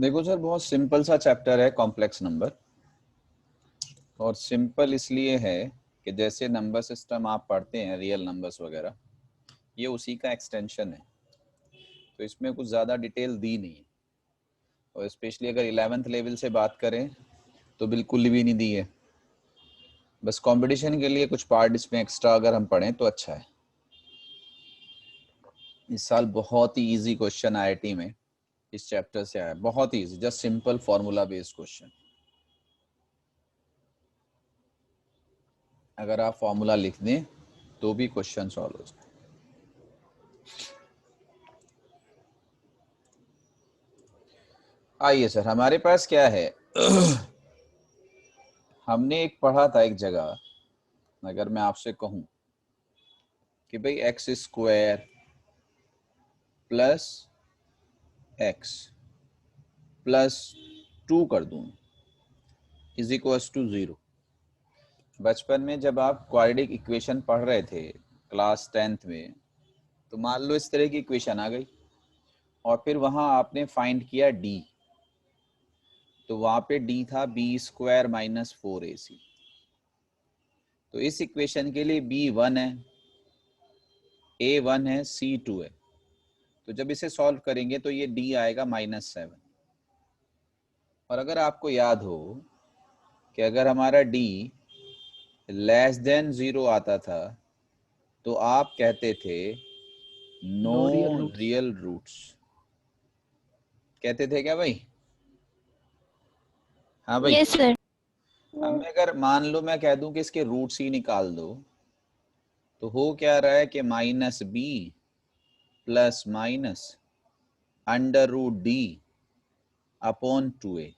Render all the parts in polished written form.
देखो सर, बहुत सिंपल सा चैप्टर है कॉम्प्लेक्स नंबर। और सिंपल इसलिए है कि जैसे नंबर सिस्टम आप पढ़ते हैं रियल नंबर्स वगैरह, ये उसी का एक्सटेंशन है। तो इसमें कुछ ज़्यादा डिटेल दी नहीं है, और स्पेशली अगर 11th लेवल से बात करें तो बिल्कुल भी नहीं दी है। बस कंपटीशन के लिए कुछ पार्ट इसमें एक्स्ट्रा अगर हम पढ़ें तो अच्छा है। इस साल बहुत ही इजी क्वेश्चन आईआईटी में इस चैप्टर से आया, बहुत ही easy, just simple formula based question. अगर आप फॉर्मूला लिख दें तो भी क्वेश्चन सॉल्व हो जाए। आइए सर, हमारे पास क्या है हमने एक पढ़ा था एक जगह, अगर मैं आपसे कहूं कि भाई x square plus x plus 2 कर दूं इज इक्वल्स टू 0। बचपन में जब आप क्वाड्रेटिक इक्वेशन पढ़ रहे थे क्लास 10th में, तो मान लो इस तरह की इक्वेशन आ गई और फिर वहां आपने फाइंड किया डी, तो वहां पे डी था बी स्क्वायर माइनस 4ac। तो इस इक्वेशन के लिए बी 1 है, ए 1 है, सी 2 है। तो जब इसे सॉल्व करेंगे तो ये डी आएगा -7। और अगर आपको याद हो कि अगर हमारा डी लेस देन 0 आता था तो आप कहते थे no no real roots. Real roots, कहते थे क्या भाई? हाँ भाई। Yes sir. अब मैं अगर मान लो मैं कह दूं कि इसके रूट्स ही निकाल दो, तो हो क्या रहा है कि -b plus minus under root D upon 2a।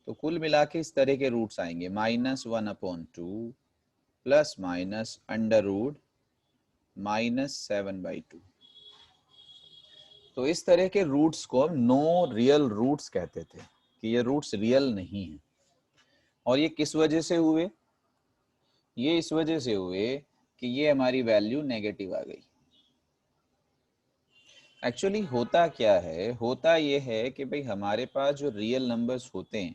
तो कुल मिला के इस तरह के रूट्स आएंगे -1/2 प्लस माइनस अंडर रूट -7/2। तो इस तरह के रूट्स को हम नो रियल रूट्स कहते थे कि ये रूट्स रियल नहीं है। और ये किस वजह से हुए? ये इस वजह से हुए कि ये हमारी वैल्यू नेगेटिव आ गई। एक्चुअली होता क्या है, होता ये है कि भाई हमारे पास जो रियल नंबर्स होते हैं,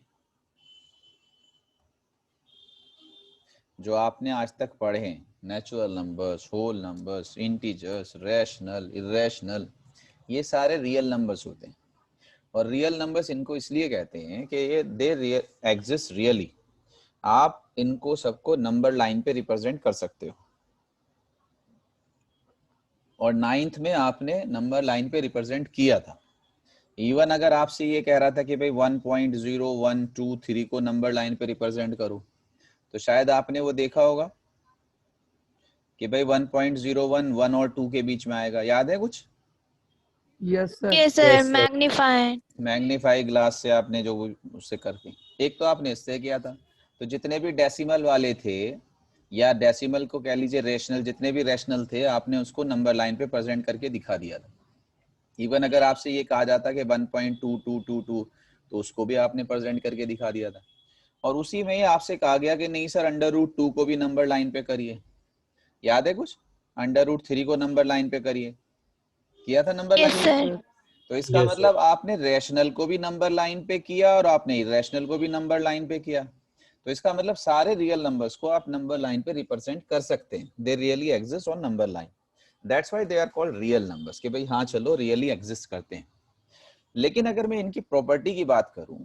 जो आपने आज तक पढ़े हैं, natural numbers, whole numbers, integers, rational, irrational, ये सारे रियल नंबर्स होते हैं। और रियल नंबर्स इनको इसलिए कहते हैं कि ये दे एग्जिस्ट रियली। आप इनको सबको नंबर लाइन पे रिप्रेजेंट कर सकते हो। और 9th में आपने नंबर लाइन पे रिप्रेजेंट किया था। इवन अगर आपसे ये कह रहा था कि भाई 1.0123 को नंबर लाइन पे रिप्रेजेंट करो, तो शायद आपने वो देखा होगा कि भाई 1.01 1 और 2 के बीच में आएगा। याद है कुछ? Yes sir. Yes sir, magnified. Magnify glass से आपने जो उससे करके, एक तो आपने इससे किया था। तो जितने भी डेसिमल वाले थे, या डेसिमल को कह लीजिए रेशनल, जितने भी रेशनल थे, आपने उसको नंबर लाइन पे प्रेजेंट करके दिखा दिया था। इवन अगर आपसे ये कहा जाता कि 1.2222, तो उसको भी आपने प्रेजेंट करके दिखा दिया था। और उसी में ही आपसे कहा गया कि नहीं सर, √2 को भी नंबर लाइन पे करिए। याद है कुछ? √3 को नंबर लाइन पे करिए, किया था नंबर यस लाइन पे? सर। तो इसका मतलब आपने रैशनल को भी नंबर लाइन पे किया और आपने इरेशनल को भी नंबर लाइन पे किया। तो इसका मतलब सारे रियल नंबर्स को आप नंबर लाइन पे रिप्रेजेंट कर सकते हैं। They really exist on number line, that's why they are called real numbers, कि भाई हाँ चलो रियली एग्जिस्ट करते हैं। लेकिन अगर मैं इनकी प्रॉपर्टी की बात करूं,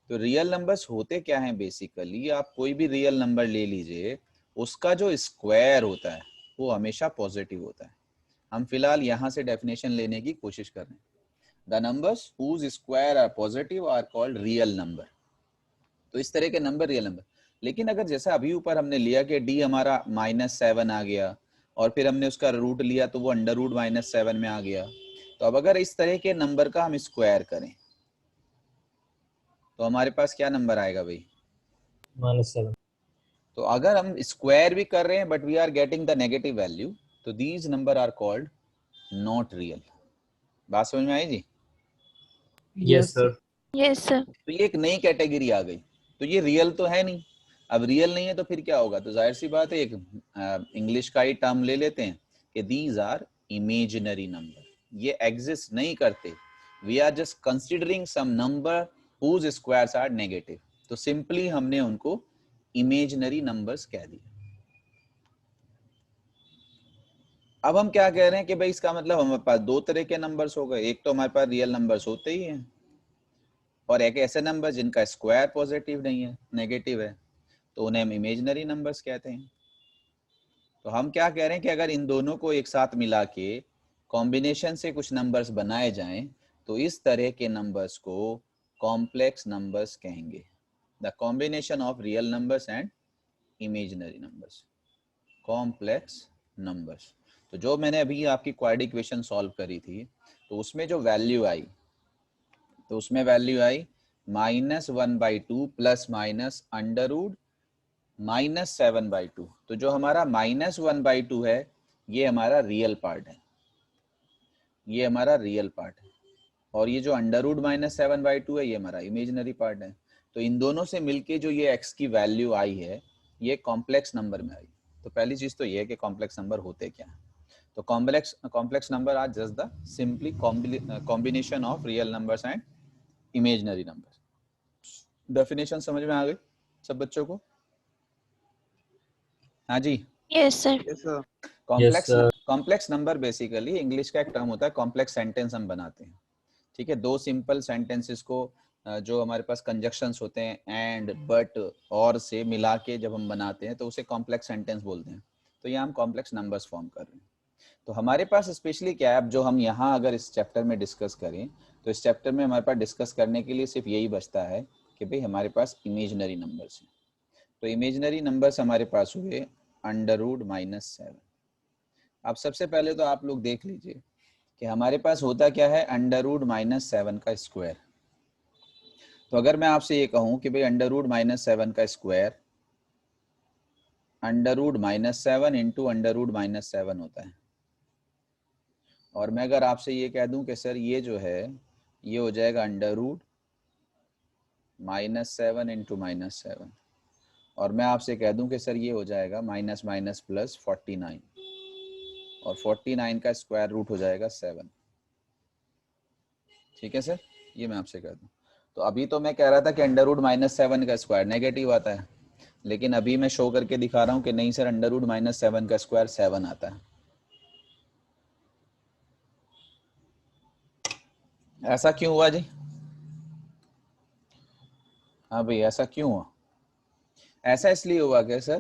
तो रियल नंबर्स होते क्या हैं बेसिकली, आप कोई भी रियल नंबर ले लीजिए, उसका जो स्क्वायर होता है वो हमेशा पॉजिटिव होता है। हम फिलहाल यहाँ से डेफिनेशन लेने की कोशिश कर रहे हैं। The numbers whose square are positive are called real number। तो इस तरह के नंबर रियल नंबर। लेकिन अगर जैसा अभी ऊपर हमने लिया कि डी हमारा -7 आ गया और फिर हमने उसका रूट लिया तो वो अंडर रूट -7 में आ गया, तो अब अगर इस तरह के नंबर का हम स्क्वायर करें तो हमारे पास क्या नंबर आएगा भाई? -7। तो अगर हम स्क्वायर भी कर रहे हैं but we are getting the negative value, तो these numbers are called not real. बात समझ में आई जी? Yes sir. Yes sir. तो ये एक नई कैटेगरी आ गई। तो ये रियल तो है नहीं, अब रियल नहीं है तो फिर क्या होगा? तो जाहिर सी बात है, एक इंग्लिश का ही टर्म ले लेते हैं कि दीज आर इमेजिनरी नंबर, ये एग्जिस्ट नहीं करते, we are just considering some number whose squares are negative, तो सिंपली हमने उनको इमेजिनरी नंबर्स कह दिए। अब हम क्या कह रहे हैं कि भाई इसका मतलब हमारे पास दो तरह के नंबर्स हो गए, एक तो हमारे पास रियल नंबर्स होते ही हैं और एक ऐसे नंबर जिनका स्क्वायर पॉजिटिव नहीं है, नेगेटिव है, तो उन्हें हम इमेजिनरी नंबर्स कहते हैं। तो हम क्या कह रहे हैं कि अगर इन दोनों को एक साथ मिला के कॉम्बिनेशन से कुछ नंबर्स बनाए जाएं तो इस तरह के नंबर्स को कॉम्प्लेक्स नंबर्स कहेंगे, the combination of real numbers and imaginary numbers, complex numbers. तो जो मैंने अभी आपकी क्वाड्रेटिक इक्वेशन सॉल्व करी थी, तो उसमें जो वैल्यू आई, तो उसमें वैल्यू आई -1/2 प्लस माइनस अंडर रूट -7/2। तो जो हमारा -1/2 है ये हमारा रियल पार्ट है, ये हमारा रियल पार्ट है, और ये जो अंडर रूट -7/2 है ये हमारा इमेजिनरी पार्ट है। तो इन दोनों से मिलके जो ये x की वैल्यू आई है ये कॉम्प्लेक्स नंबर में आई। तो पहली चीज तो ये है कि कॉम्प्लेक्स नंबर होते क्या है। तो complex number are just the simply combination of real numbers and imaginary numbers. Definition समझ में आ गई सब बच्चों को? हाँ जी। Yes, sir. Yes, sir. Complex number basically English का एक टर्म होता है, कॉम्प्लेक्स सेंटेंस हम बनाते हैं, ठीक है। दो सिंपल सेंटेंसेस को जो हमारे पास कंजक्शंस होते हैं एंड, बट, और से मिला के जब हम बनाते हैं तो उसे कॉम्प्लेक्स सेंटेंस बोलते हैं। तो ये हम कॉम्प्लेक्स नंबर्स फॉर्म कर रहे हैं। तो हमारे पास स्पेशली क्या है, अब जो हम यहाँ अगर इस चैप्टर में डिस्कस करें तो इस चैप्टर में हमारे पास डिस्कस करने के लिए सिर्फ यही बचता है कि भाई हमारे पास इमेजिनरी नंबर्स हैं। तो इमेजिनरी नंबर्स हमारे पास हुए √-7। अब सबसे पहले तो आप लोग देख लीजिए कि हमारे पास होता क्या है, √-7 का स्क्वायर। तो अगर मैं आपसे ये कहूं कि भाई √-7 का स्क्वायर √-7 इंटू √-7 होता है, और मैं अगर आपसे ये कह दूं कि सर ये जो है ये हो जाएगा √-7 इंटू -7, और मैं आपसे कह दूं कि सर ये हो जाएगा माइनस माइनस प्लस 49, और 49 का स्क्वायर रूट हो जाएगा 7। ठीक है सर, ये मैं आपसे कह दूं। तो अभी तो मैं कह रहा था कि √-7 का स्क्वायर नेगेटिव आता है, लेकिन अभी मैं शो करके दिखा रहा हूं कि नहीं सर, √-7 का स्क्वायर 7 आता है। ऐसा क्यों हुआ जी? हाँ भाई, ऐसा क्यों हुआ? ऐसा इसलिए हुआ कि सर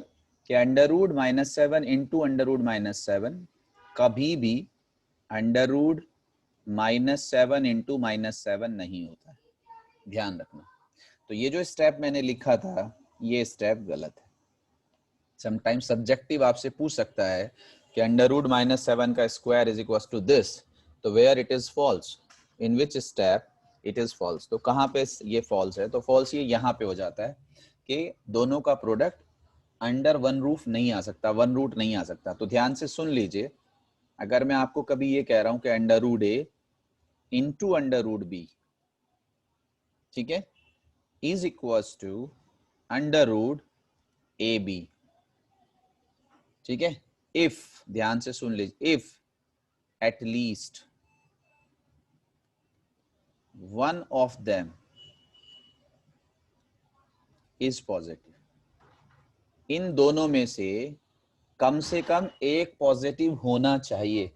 कि √-7 इंटू √-7 कभी भी √-7 इंटू -7 नहीं होता है, ध्यान रखना। तो ये जो स्टेप मैंने लिखा था ये स्टेप गलत है। समटाइम्स सब्जेक्टिव आपसे पूछ सकता है कि √-7 का square is equal to this, तो where it is false, in which step it is false. तो कहाँ पे ये फॉल्स है? तो फॉल्स ये यहाँ पे हो जाता है कि दोनों का प्रोडक्ट अंडर वन रूफ नहीं आ सकता, वन रूट नहीं आ सकता। तो ध्यान से सुन लीजिए, अगर मैं आपको कभी ये कह रहा हूं कि √a इंटू √b, ठीक है, इज इक्वल्स टू √ab, ठीक है, इफ, ध्यान से सुन लीजिए, if at least one of them is positive, इन दोनों में से कम एक पॉजिटिव होना चाहिए,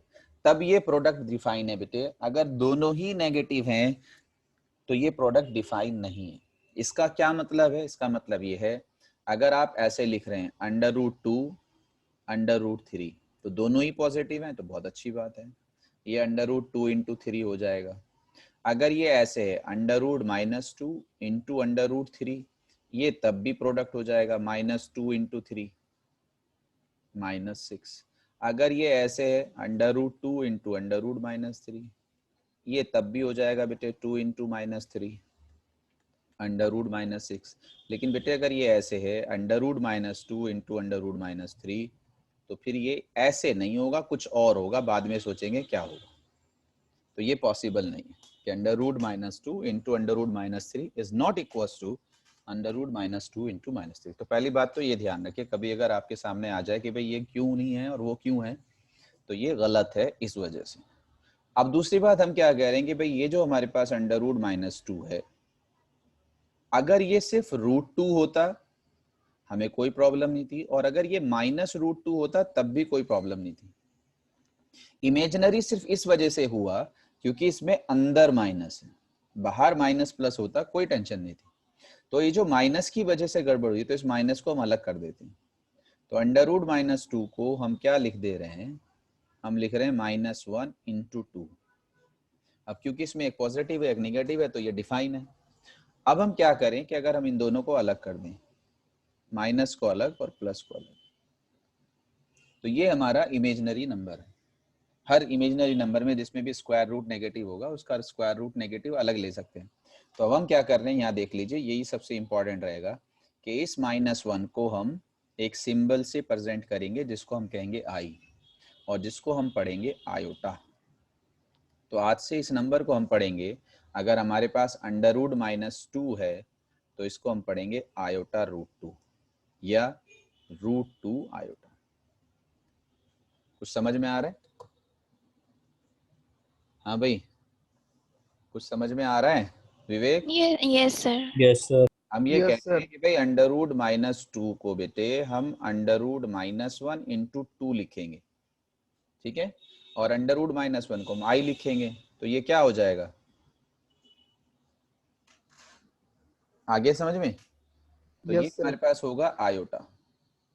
तब ये प्रोडक्ट डिफाइन है बेटे। अगर दोनों ही नेगेटिव हैं तो ये प्रोडक्ट डिफाइन नहीं है। इसका क्या मतलब है? इसका मतलब ये है, अगर आप ऐसे लिख रहे हैं √2 √3, तो दोनों ही पॉजिटिव हैं तो बहुत अच्छी बात है, ये √2 इंटू 3 हो जाएगा। अगर ये ऐसे है √-2 इंटू √3, ये तब भी प्रोडक्ट हो जाएगा -2 इंटू 3 -6। अगर ये ऐसे है √2 इंटू √-3, ये तब भी हो जाएगा बेटे 2 इंटू -3 √-6। लेकिन बेटे अगर ये ऐसे है √-2 इंटू √-3, तो फिर ये ऐसे नहीं होगा, कुछ और होगा, बाद में सोचेंगे क्या होगा। तो ये पॉसिबल नहीं है कि √-2 into √-3 is not equal to √-2 into -3। तो पहली बात तो ये ध्यान रखिए, कभी अगर आपके सामने आ जाए कि भाई ये क्यों नहीं है और वो क्यों है, तो ये गलत है इस वजह से। अब दूसरी बात हम क्या कह रहे हैं कि भाई ये जो हमारे पास अंडर रूट -2 है, अगर ये सिर्फ √2 होता हमें कोई प्रॉब्लम नहीं थी, और अगर ये -√2 होता तब भी कोई प्रॉब्लम नहीं थी। इमेजिनरी सिर्फ इस वजह से हुआ क्योंकि इसमें अंदर माइनस है, बाहर माइनस प्लस होता कोई टेंशन नहीं थी। तो ये जो माइनस की वजह से गड़बड़ हुई तो इस माइनस को हम अलग कर देते हैं। तो अंडर रूट -2 को हम क्या लिख दे रहे हैं, हम लिख रहे हैं -1 × 2। अब क्योंकि इसमें एक पॉजिटिव है एक निगेटिव है तो ये डिफाइन है। अब हम क्या करें कि अगर हम इन दोनों को अलग कर दें, माइनस को अलग और प्लस को अलग, तो ये हमारा इमेजिनरी नंबर है। हर इमेजिनरी नंबर में जिसमें भी स्क्वायर रूट नेगेटिव होगा उसका स्क्वायर रूट नेगेटिव अलग ले सकते हैं। तो अब हम क्या कर रहे हैं, यहाँ देख लीजिए, यही सबसे इंपॉर्टेंट रहेगा कि इस -1 को हम एक सिंबल से प्रेजेंट करेंगे जिसको हम कहेंगे i, और जिसको हम पढ़ेंगे आयोटा। तो आज से इस नंबर को हम पढ़ेंगे, अगर हमारे पास अंडर रूट -2 है तो इसको हम पढ़ेंगे आयोटा √2 या √2 आयोटा। कुछ समझ में आ रहा है? हाँ भाई, कुछ समझ में आ रहा है विवेक? Yes, sir. Yes, sir. हम ये Yes, कहते sir. हैं कि भाई अंडर रूट -2 को बेटे हम अंडर रूट -1 × 2 लिखेंगे, ठीक है, और अंडर रूट -1 को हम i लिखेंगे, तो ये क्या हो जाएगा आगे समझ में? तो ये Yes, sir. हमारे पास होगा आयोटा।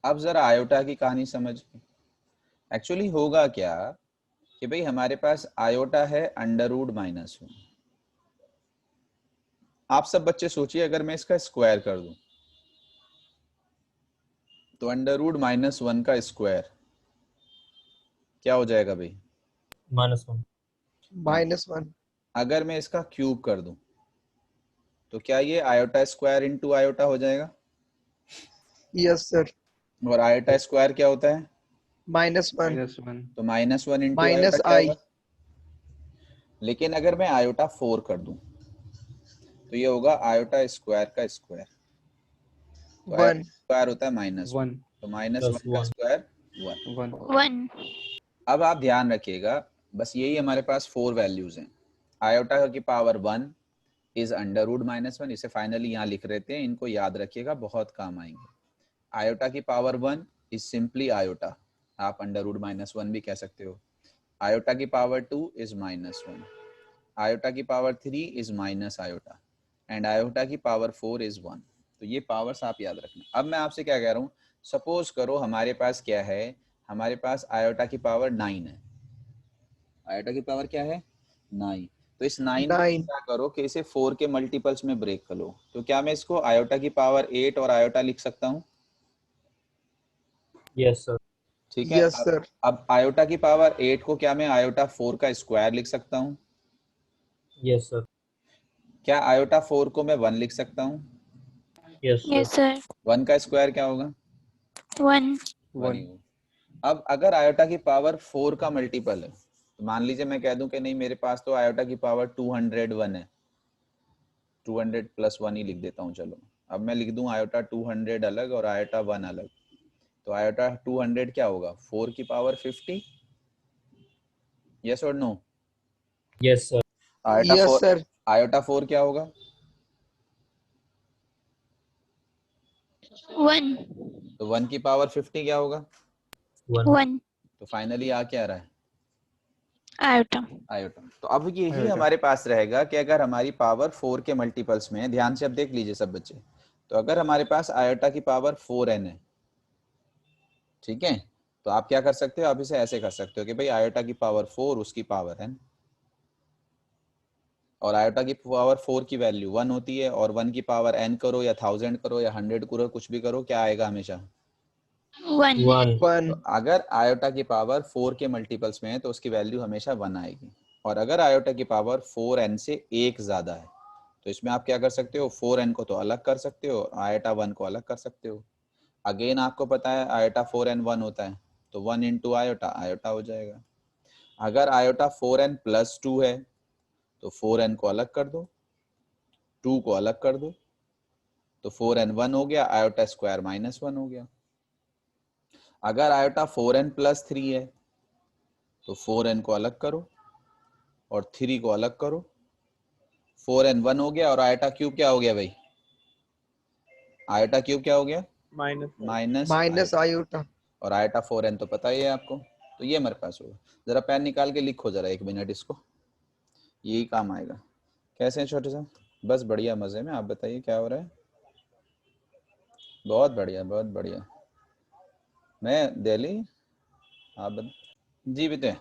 अब जरा आयोटा की कहानी समझ। एक्चुअली होगा क्या कि भाई हमारे पास आयोटा है अंडर रूट -1। आप सब बच्चे सोचिए, अगर मैं इसका स्क्वायर कर दूं तो अंडर रूट -1 का स्क्वायर क्या हो जाएगा भाई? -1. -1. अगर मैं इसका क्यूब कर दूं तो क्या ये आयोटा स्क्वायर × आयोटा हो जाएगा? Yes, sir. और आयोटा स्क्वायर क्या होता है? -1. तो -1 × आयोटा Minus क्या I. होगा? लेकिन अगर मैं आयोटा 4 कर दूं तो ये होगा आयोटा स्क्वायर का स्क्वायर। तो आयोटा 1. स्क्वायर होता है -1, तो -1 का +1. स्क्वायर 1। 1. अब आप ध्यान रखिएगा, बस यही हमारे पास 4 वैल्यूज हैं। आयोटा की पावर 1 इज अंडर रूट -1, इसे फाइनली यहाँ लिख रहते हैं, इनको याद रखिएगा बहुत काम आएंगे। आयोटा की पावर 1 इज सिंपली आयोटा, आप अंडर रूट -1 भी कह सकते हो। आयोटा की पावर 2 इज -1, आयोटा की power 3 is minus iota, and iota की पावर 4 इज 1। तो ये पावर्स आप याद रखना। अब मैं आपसे क्या कह रहा हूँ, सपोज करो हमारे पास क्या है, हमारे पास आयोटा की पावर 9 है। आयोटा की पावर क्या है? 9। तो इस 9 को 9. क्या करो कि इसे 4 के मल्टीपल्स में ब्रेक कर लो। तो क्या मैं इसको आयोटा की पावर 8 और आयोटा लिख सकता हूँ? Yes, sir. ठीक है। Yes, sir. अब आयोटा की पावर 8 को क्या मैं आयोटा 4 का स्क्वायर लिख सकता हूँ? Yes, sir. क्या आयोटा 4 को मैं 1 लिख सकता हूँ? Yes, sir. Yes, sir. 1 का स्क्वायर क्या होगा? 1. 1 ही होगा। अब अगर आयोटा की पावर 4 का मल्टीपल है, तो मान लीजिए मैं कह दूं कि नहीं मेरे पास तो आयोटा की पावर 201 है, 200 + 1 ही लिख देता हूँ। चलो अब मैं लिख दूं आयोटा 200 अलग और आयोटा 1 अलग। तो आयोटा 200 क्या होगा? 4 की पावर 50। यस और no? Yes, sir. Iota Yes, 4, sir. Iota 4 क्या होगा? 1. तो 1 की पावर 50 क्या होगा? 1. 1. तो फाइनली आ क्या रहा है? Iota. आयोटा। तो अब यही हमारे पास रहेगा कि अगर हमारी पावर 4 के मल्टीपल्स में है, ध्यान से अब देख लीजिए सब बच्चे, तो अगर हमारे पास आयोटा की पावर 4n है, ठीक है, तो आप क्या कर सकते हो, आप इसे ऐसे कर सकते हो कि भाई आयोटा की पावर 4 उसकी पावर n, और आयोटा की पावर 4 की वैल्यू 1 होती है, और 1 की पावर n करो या 1000 करो या 100 करो, कुछ भी करो, क्या आएगा हमेशा? 1. 1. 1. तो अगर आयोटा की पावर 4 के मल्टीपल्स में है तो उसकी वैल्यू हमेशा 1 आएगी, और अगर आयोटा की पावर 4n से एक ज्यादा है तो इसमें आप क्या कर सकते हो, 4n को तो अलग कर सकते हो, आयोटा 1 को अलग कर सकते हो। अगेन आपको पता है आयोटा 4n 1 होता है, तो 1 × आयोटा आयोटा हो जाएगा। अगर आयोटा 4n + 2 है तो 4n को अलग कर दो, 2 को अलग कर दो, तो 4n 1 हो गया, आयोटा स्क्वायर -1 हो गया। अगर आयोटा 4n + 3 है तो 4n को अलग करो, और 3 को अलग करो, 4 and 1 हो गया, और आयटा क्यूब क्या हो गया भाई? आयटा क्यूब क्या हो गया? Minus minus iota. और आयटा 4n तो पता ही है आपको। तो ये हमारे पास होगा। जरा पेन निकाल के लिखो जरा 1 मिनट इसको, यही काम आएगा। कैसे हैं छोटे साहब? बस बढ़िया, मजे में। आप बताइए क्या हो रहा है? बहुत बढ़िया, बहुत बढ़िया। मैं दिल्ली, आप जी बेटे।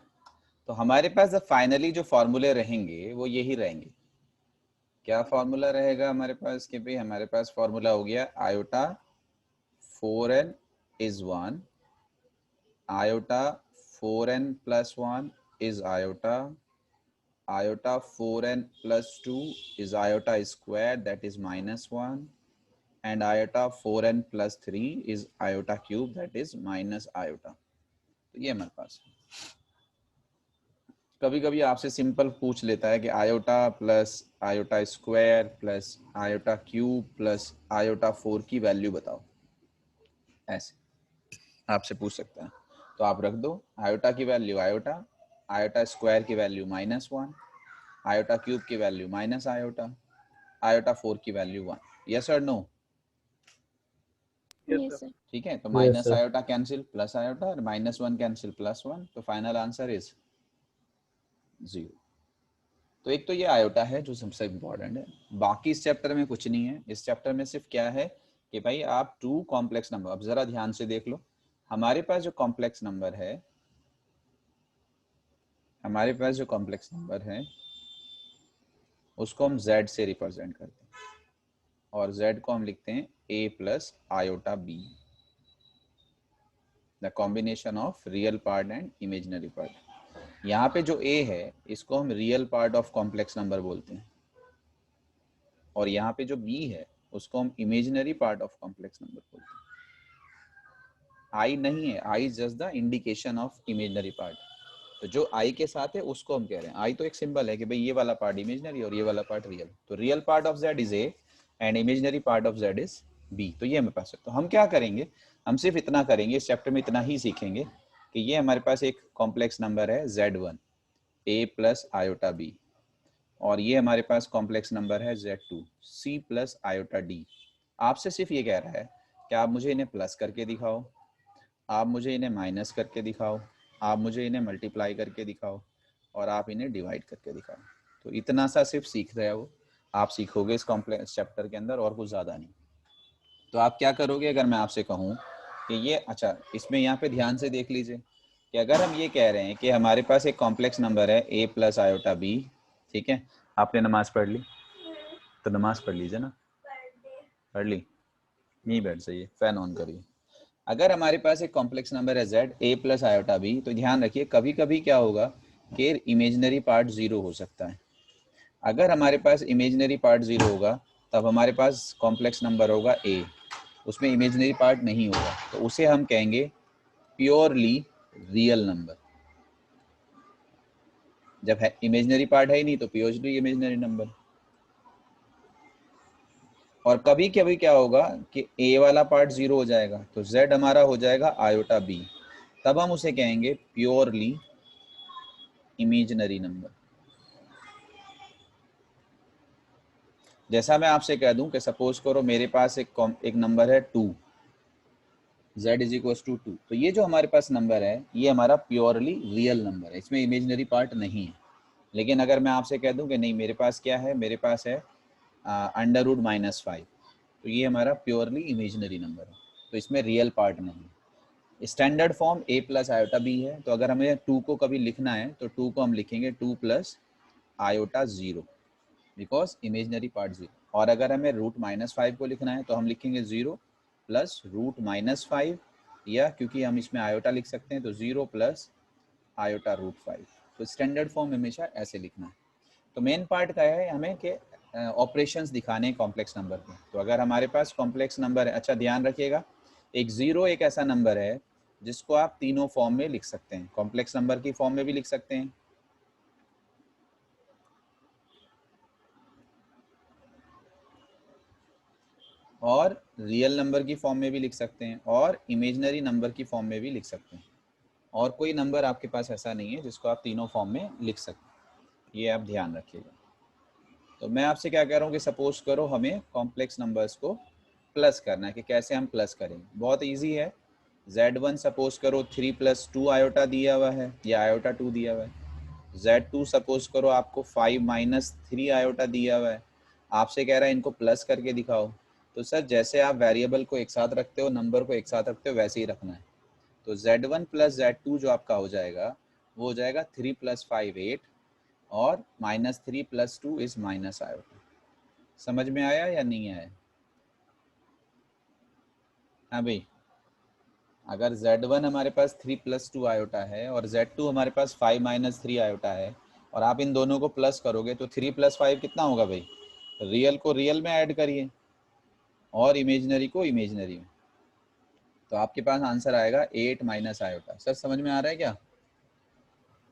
तो हमारे पास जब फाइनली जो फॉर्मूले रहेंगे वो यही रहेंगे। क्या फॉर्मूला रहेगा हमारे पास? कि भाई हमारे पास फॉर्मूला हो गया iota 4n is 1, iota 4n plus 1 is iota, iota 4n plus 2 is iota square, that is minus 1, and iota 4n plus 3 is iota cube, that is minus iota. तो ये हमारे पास है। कभी कभी आपसे सिंपल पूछ लेता है कि iota plus iota square plus iota cube plus iota 4 की वैल्यू बताओ, ऐसे आपसे पूछ सकता है। तो आप रख दो आयोटा की वैल्यू आयोटा, आयोटा स्क्वायर की वैल्यू -1, आयोटा क्यूब की वैल्यू माइनस आयोटा, आयोटा 4 की वैल्यू 1। यस और नो? Yes, sir. ठीक है। तो Yes, minus sir. Iota cancel plus iota, और -1 कैंसिल +1, तो फाइनल आंसर इज 0। तो एक तो ये आयोटा है जो सबसे इम्पोर्टेंट है। बाकी इस चैप्टर में कुछ नहीं है। इस चैप्टर में सिर्फ क्या है कि भाई आप 2 कॉम्प्लेक्स नंबर, अब जरा ध्यान से देख लो। हमारे पास जो कॉम्प्लेक्स नंबर है, हमारे पास जो कॉम्प्लेक्स नंबर है उसको हम z से रिप्रेजेंट करते हैं, और z को हम लिखते हैं a plus iota b, the combination of real part and imaginary part. यहाँ पे जो a है इसको हम real part of complex number बोलते हैं, और यहाँ पे जो b है उसको हम imaginary part of complex number बोलते हैं। i नहीं है, i is just the indication of imaginary part. तो जो i के साथ है उसको हम कह रहे हैं, i तो एक सिंबल है कि भाई ये वाला पार्ट इमेजिनरी और ये वाला पार्ट रियल। तो real part of z is a and imaginary part of z is b। तो ये हमें पास है। तो हम क्या करेंगे, हम सिर्फ इतना करेंगे, इस चैप्टर में इतना ही सीखेंगे कि ये हमारे पास एक कॉम्प्लेक्स नंबर है z1 a plus iota b, और ये हमारे पास कॉम्प्लेक्स नंबर है z2 c plus iota d। आपसे सिर्फ ये कह रहा है कि आप मुझे इन्हें प्लस करके दिखाओ, आप मुझे इन्हें माइनस करके दिखाओ, आप मुझे इन्हें मल्टीप्लाई करके दिखाओ, और आप इन्हें डिवाइड करके दिखाओ। तो इतना सा सिर्फ सीख रहे हो आप, सीखोगे इस कॉम्प्लेक्स चैप्टर के अंदर, और कुछ ज़्यादा नहीं। तो आप क्या करोगे अगर मैं आपसे कहूँ कि ये, अच्छा इसमें यहाँ पे ध्यान से देख लीजिए कि अगर हम ये कह रहे हैं कि हमारे पास एक कॉम्प्लेक्स नंबर है a प्लस आयोटा b, ठीक है। आपने नमाज पढ़ ली? तो नमाज पढ़ लीजिए ना, पढ़ ली? नहीं बैठ जाइए, फैन ऑन करिए। अगर हमारे पास एक कॉम्प्लेक्स नंबर है z a plus iota b, तो ध्यान रखिए कभी कभी क्या होगा कि इमेजिनरी पार्ट 0 हो सकता है। अगर हमारे पास इमेजिनरी पार्ट 0 होगा तब हमारे पास कॉम्प्लेक्स नंबर होगा a, उसमें इमेजिनरी पार्ट नहीं होगा, तो उसे हम कहेंगे प्योरली रियल नंबर। जब है इमेजिनरी पार्ट है ही नहीं तो प्योरली इमेजिनरी नंबर। और कभी कभी क्या होगा कि a वाला पार्ट 0 हो जाएगा तो z हमारा हो जाएगा आयोटा b, तब हम उसे कहेंगे प्योरली इमेजिनरी नंबर। जैसा मैं आपसे कह दूं कि सपोज करो मेरे पास एक नंबर है 2, z इज इक्वल टू 2, तो ये जो हमारे पास नंबर है ये हमारा प्योरली रियल नंबर है, इसमें इमेजिनरी पार्ट नहीं है। लेकिन अगर मैं आपसे कह दूं कि नहीं मेरे पास क्या है, मेरे पास है √-5, तो ये हमारा प्योरली इमेजिनरी नंबर है, तो इसमें रियल पार्ट नहीं है। Standard form a plus iota b है, तो अगर हमें 2 को कभी लिखना है तो 2 को हम लिखेंगे 2 plus iota 0, because imaginary part 0। और अगर हमें √-5 को लिखना है तो हम लिखेंगे 0 प्लस √-5, या क्योंकि हम इसमें आयोटा लिख सकते हैं तो 0 प्लस आयोटा √5। तो स्टैंडर्ड फॉर्म हमेशा ऐसे लिखना है। तो मेन पार्ट का है हमें कि ऑपरेशंस दिखाने कॉम्प्लेक्स नंबर के। तो अगर हमारे पास कॉम्प्लेक्स नंबर है, अच्छा ध्यान रखिएगा, एक 0 एक ऐसा नंबर है जिसको आप तीनों फॉर्म में लिख सकते हैं, कॉम्प्लेक्स नंबर की फॉर्म में भी लिख सकते हैं, और रियल नंबर की फॉर्म में भी लिख सकते हैं, और इमेजिनरी नंबर की फॉर्म में भी लिख सकते हैं। और कोई नंबर आपके पास ऐसा नहीं है जिसको आप तीनों फॉर्म में लिख सकते हैं। ये आप ध्यान रखिएगा। तो मैं आपसे क्या कह रहा हूँ कि सपोज करो हमें कॉम्प्लेक्स नंबर्स को प्लस करना है, कि कैसे हम प्लस करेंगे। बहुत इजी है। Z1 सपोज करो 3 + 2 आयोटा दिया हुआ है, या आयोटा 2 दिया हुआ है। Z2 सपोज करो आपको 5 - 3 आयोटा दिया हुआ है, आपसे कह रहा है इनको प्लस करके दिखाओ। तो सर जैसे आप वेरिएबल को एक साथ रखते हो, नंबर को एक साथ रखते हो, वैसे ही रखना है। तो Z1 + Z2 जो आपका हो जाएगा वो हो जाएगा 3 + 5 8, और -3 + 2 इज माइनस आयोटा। समझ में आया या नहीं आया? हाँ भाई, अगर Z1 हमारे पास 3 + 2 आयोटा है और Z2 हमारे पास 5 - 3 आयोटा है, और आप इन दोनों को प्लस करोगे तो 3 + 5 कितना होगा भाई? रियल को रियल में ऐड करिए और इमेजिनरी को इमेजिनरी में, तो आपके पास आंसर आएगा 8 - आयोटा। सर समझ में आ रहा है क्या?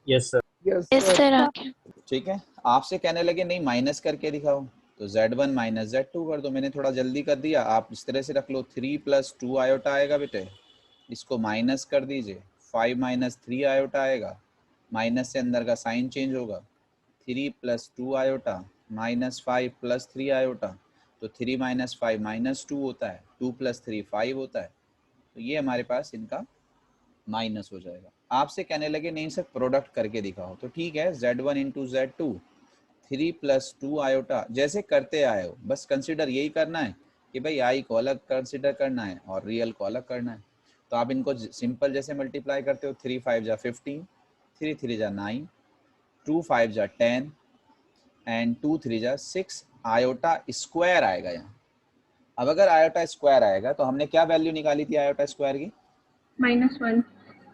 Yes, sir. Yes, Yes, sir. sir. Okay. ठीक है। आपसे कहने लगे नहीं माइनस करके दिखाओ, तो Z1 - Z2 कर दो। मैंने थोड़ा जल्दी कर दिया, आप इस तरह से रख लो। 3 + 2 आयोटा आएगा बेटे, इसको माइनस कर दीजिए। 5 - 3 आयोटा आएगा, माइनस से अंदर का साइन चेंज होगा। 3 + 2 आयोटा -5 + 3 आयोटा, तो 3 - 5 -2 होता है, 2 + 3 5 होता है। तो ये हमारे पास इनका माइनस हो जाएगा। आपसे कहने लगे नहीं सर प्रोडक्ट करके दिखाओ, तो ठीक है। Z1 × Z2 3 + 2 आयोटा, जैसे करते आए हो बस कंसिडर यही करना है कि भाई आई को अलग कंसिडर करना है और रियल को अलग करना है। तो आप इनको सिंपल जैसे मल्टीप्लाई करते हो, 3 × 5 = 15, 3 × 3 = 9, 2 × 5 = 10 एंड 2 × 3 = 6 आयोटा स्क्वायर आएगा यहाँ। अब अगर आयोटा स्क्वायर आएगा तो हमने क्या वैल्यू निकाली थी आयोटा स्क्वायर की? -1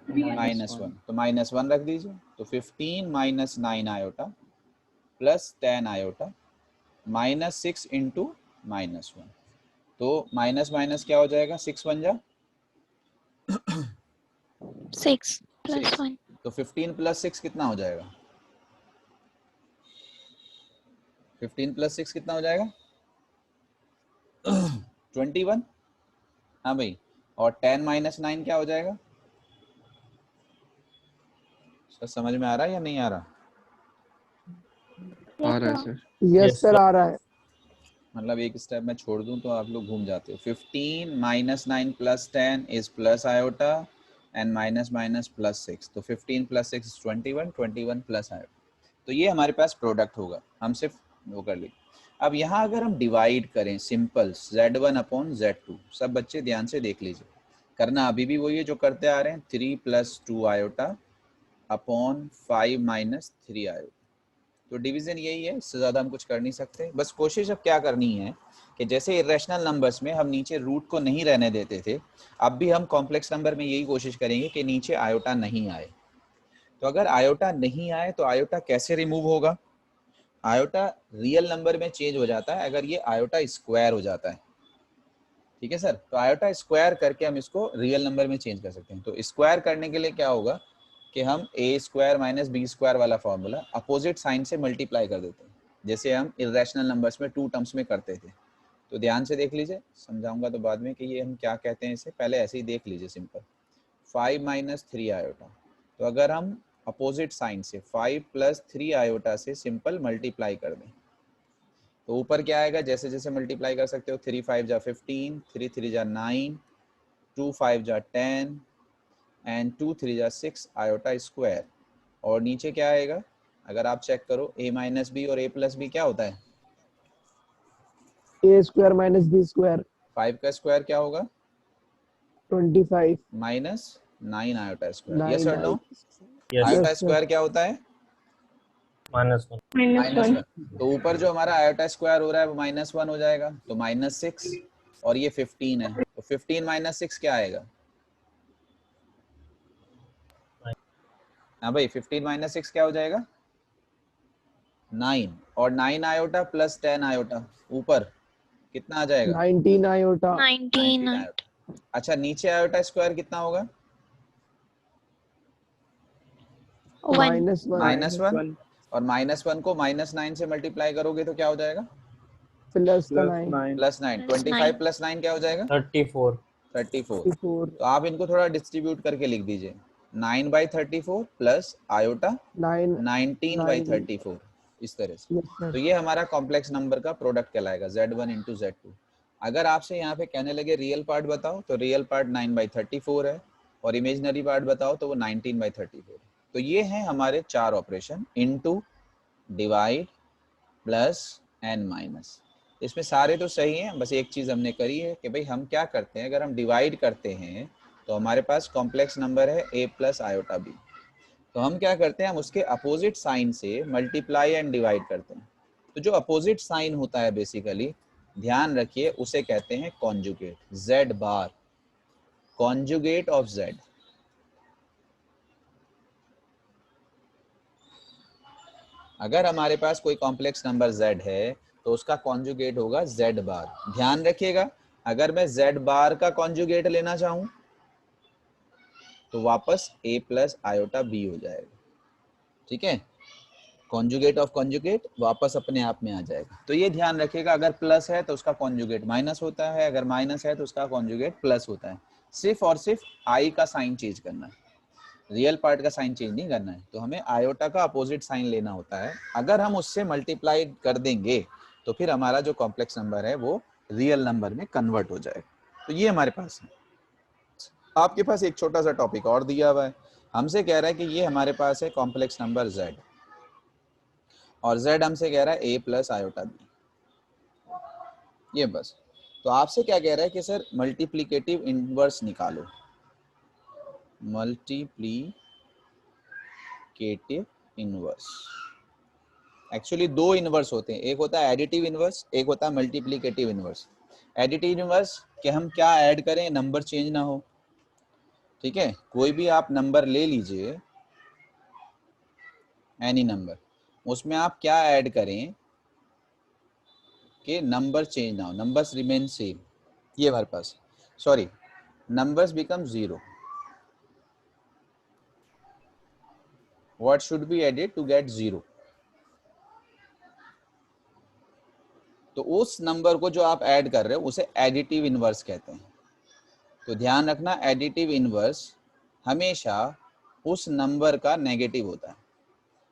-1। तो -1 रख दीजिए। तो 15 - 9 आयोटा प्लस 10 आयोटा -6 × -1। तो माइनस माइनस क्या हो जाएगा? 6 बन जा 6 + 6। 1. तो 15 + 6 कितना हो जाएगा? 15 + 6 कितना हो जाएगा? 21। हाँ भाई, और 10 - 9 क्या हो जाएगा? सर समझ में आ रहा है या नहीं आ रहा? आ रहा है sir. Sir. Yes Yes, sir, sir. आ रहा है। मतलब एक स्टेप में छोड़ दूं तो आप लोग घूम जाते हो। 15 - 9 + 10 is plus iota and minus minus +6। तो 15 + 6 इज 21, 21 प्लस आयोटा। तो ये हमारे पास प्रोडक्ट होगा। हम सिर्फ वो कर ली। अब यहाँ अगर हम डिवाइड करें सिंपल Z1 / Z2, सब बच्चे ध्यान से देख लीजिए। करना अभी भी वही है जो करते आ रहे हैं। 3 + 2 आयोटा अपॉन 5 - 3 आयोटा। तो डिवीजन यही है, इससे ज़्यादा हम कुछ कर नहीं सकते। बस कोशिश अब क्या करनी है कि जैसे इरेशनल नंबर्स में हम नीचे रूट को नहीं रहने देते थे, अब भी हम कॉम्प्लेक्स नंबर में यही कोशिश करेंगे कि नीचे आयोटा नहीं आए। तो अगर आयोटा नहीं आए तो आयोटा कैसे रिमूव होगा? आयोटा रियल नंबर में चेंज हो जाता है अगर ये आयोटा स्क्वायर हो जाता है। ठीक है सर, तो आयोटा स्क्वायर करके हम इसको रियल नंबर में चेंज कर सकते हैं। तो स्क्वायर करने के लिए क्या होगा कि हम a² - b² वाला फॉर्मूला अपोजिट साइन से मल्टीप्लाई कर देते हैं, जैसे हम इरेशनल नंबर्स में 2 टर्म्स में करते थे। तो ध्यान से देख लीजिए, समझाऊंगा तो बाद में कि ये हम क्या कहते हैं, इसे पहले ऐसे ही देख लीजिए सिंपल। 5 - 3 आयोटा, तो अगर हम अपोजिट साइन से 5 + 3 आयोटा से सिंपल मल्टीप्लाई कर दें तो ऊपर क्या आएगा? जैसे जैसे मल्टीप्लाई कर सकते हो। 3 × 5 = 15, 3 × 3 = 9, 2 × 5 = 10 एंड 2 × 3 = 6 आयोटा स्क्वायर। और नीचे क्या आएगा? अगर आप चेक करो, a - b और a + b क्या होता है? A² - B², 5 का स्क्वायर क्या होगा? 25 -9 आयोटा स्क्वायर। यस 9 और no? Yes, yes iota sir. Square क्या होता है? -1. -1। -1 तो ऊपर जो हमारा आयोटा स्क्वायर हो रहा है वो -1 हो जाएगा, तो -6, और ये 15 है, तो 15 - 6 क्या आएगा? हाँ भाई, 15 - 6 क्या हो जाएगा? 9। और 9 आयोटा प्लस 10 आयोटा ऊपर कितना आ जाएगा? 19 आयोटा 19. 19 आयोटा। अच्छा, नीचे आयोटा स्क्वायर कितना होगा? 1. -1। और -1 को -9 से मल्टीप्लाई करोगे तो क्या हो जाएगा? प्लस का 9 +9। Plus 25 9. + 9 क्या हो जाएगा? 34. 34। 34 तो आप इनको थोड़ा डिस्ट्रीब्यूट करके लिख दीजिए। 9/34 प्लस आयोटा 9 19/34। इस तरह से। Yes, sir. तो ये हमारा कॉम्प्लेक्स नंबर का प्रोडक्ट कहलाएगा Z1 इंटू Z2। अगर आपसे यहाँ पे कहने लगे रियल पार्ट बताओ, तो रियल पार्ट 9/34 है, और इमेजिनरी पार्ट बताओ तो वो 19/34 है। तो ये हैं हमारे 4 operation, into, divide, plus and minus. इसमें सारे तो सही हैं, बस एक चीज़ हमने करी है कि भाई हम क्या करते हैं, अगर हम डिवाइड करते हैं तो हमारे पास कॉम्प्लेक्स नंबर है a प्लस आयोटा b, तो हम क्या करते हैं, हम उसके अपोजिट साइन से मल्टीप्लाई एंड डिवाइड करते हैं। तो जो अपोजिट साइन होता है बेसिकली, ध्यान रखिए, उसे कहते हैं conjugate, z bar, conjugate of z। अगर हमारे पास कोई कॉम्प्लेक्स नंबर z है तो उसका कॉन्जुगेट होगा z बार। ध्यान रखिएगा, अगर मैं z बार का कॉन्जुगेट लेना चाहूं तो वापस a प्लस आयोटा b हो जाएगा, ठीक है। कॉन्जुगेट ऑफ कॉन्जुगेट वापस अपने आप में आ जाएगा। तो ये ध्यान रखिएगा, अगर प्लस है तो उसका कॉन्जुगेट माइनस होता है, अगर माइनस है तो उसका कॉन्जुगेट प्लस होता है। सिर्फ और सिर्फ आई का साइन चेंज करना है, रियल पार्ट का साइन चेंज नहीं करना है। तो हमें आयोटा का अपोजिट साइन लेना होता है। अगर हम उससे मल्टीप्लाई कर देंगे तो फिर हमारा जो कॉम्प्लेक्स नंबर है वो रियल नंबर में कन्वर्ट हो जाएगा। तो ये हमारे पास है। आपके पास एक छोटा सा टॉपिक और दिया हुआ है, हमसे कह रहा है कि ये हमारे पास है कॉम्प्लेक्स नंबर z, और z हमसे कह रहा है a प्लस आयोटा b, ये बस। तो आपसे क्या कह रहा है कि सर मल्टीप्लिकेटिव इनवर्स निकालो, मल्टीप्लिकेटिव इनवर्स। एक्चुअली दो इनवर्स होते हैं, एक होता है एडिटिव इनवर्स, एक होता है मल्टीप्लिकेटिव इनवर्स। एडिटिव इनवर्स कि हम क्या ऐड करें, नंबर चेंज ना हो, ठीक है। कोई भी आप नंबर ले लीजिए, एनी नंबर, उसमें आप क्या ऐड करें कि नंबर चेंज ना हो, नंबर्स रिमेन सेम। ये हमारे पास, sorry, numbers become 0। What should be added to get 0? तो उस नंबर को जो आप ऐड कर रहे हो उसे एडिटिव इनवर्स कहते हैं। तो ध्यान रखना, एडिटिव इनवर्स हमेशा उस नंबर का नेगेटिव होता है।